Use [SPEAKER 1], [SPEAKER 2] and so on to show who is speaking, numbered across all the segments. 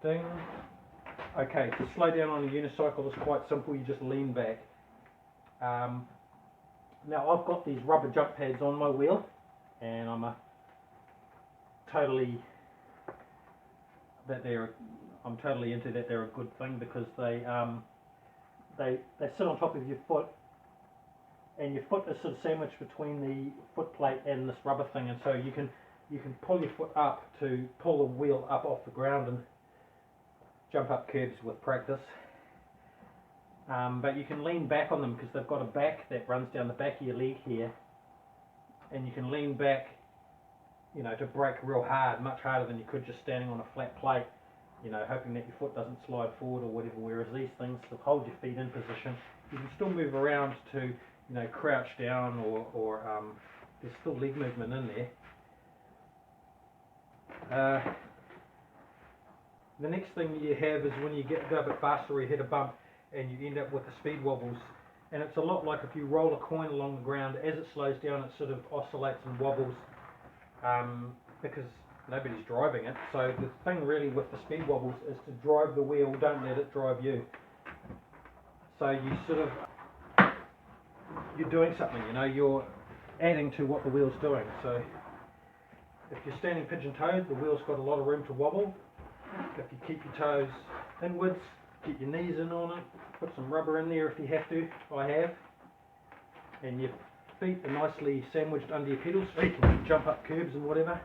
[SPEAKER 1] Ding. Okay, to slow down on a unicycle is quite simple, you just lean back. Now I've got these rubber jump pads on my wheel, and I'm totally into that. They're a good thing because they sit on top of your foot, and your foot is sort of sandwiched between the foot plate and this rubber thing, and so you can pull your foot up to pull the wheel up off the ground and jump up curbs with practice. But you can lean back on them because they've got a back that runs down the back of your leg here, and you can lean back, to brake real hard, much harder than you could just standing on a flat plate, hoping that your foot doesn't slide forward or whatever. Whereas these things will hold your feet in position. You can still move around to, crouch down or there's still leg movement in there. The next thing you have is when you go a bit faster or you hit a bump and you end up with the speed wobbles, and it's a lot like if you roll a coin along the ground. As it slows down, it sort of oscillates and wobbles because nobody's driving it. So the thing really with the speed wobbles is to drive the wheel, don't let it drive you. So you're doing something, you're adding to what the wheel's doing. So if you're standing pigeon-toed, the wheel's got a lot of room to wobble. If you keep your toes inwards, get your knees in on it, put some rubber in there if you have to, I have, and your feet are nicely sandwiched under your pedals so you can jump up curbs and whatever.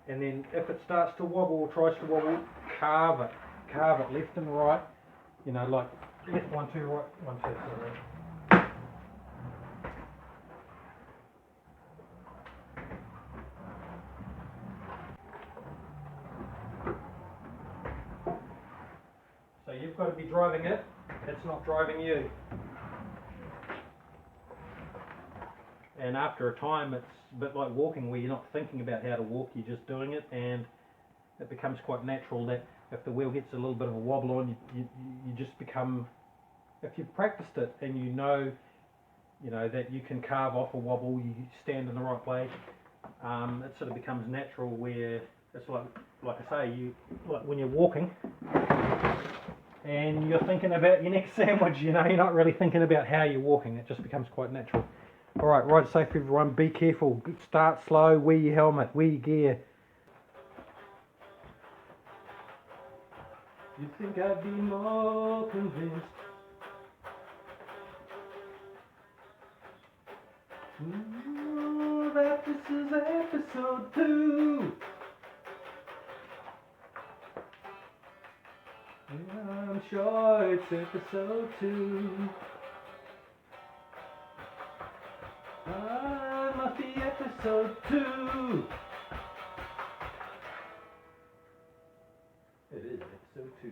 [SPEAKER 1] And then if it starts to wobble or tries to wobble, carve it left and right, like left 1 2, right 1 2, sorry. So you've got to be driving it, it's not driving you. And after a time, it's a bit like walking, where you're not thinking about how to walk, you're just doing it, and it becomes quite natural that if the wheel gets a little bit of a wobble on, you just become, if you've practiced it and you know that you can carve off a wobble, you stand in the right place, it sort of becomes natural, where it's like I say, like when you're walking and you're thinking about your next sandwich, you're not really thinking about how you're walking, it just becomes quite natural. Alright, ride safe everyone, be careful, start slow, wear your helmet, wear your gear. You'd think I'd be more convinced that this is episode 2. I'm sure it's episode 2. Must be episode 2. It is episode 2.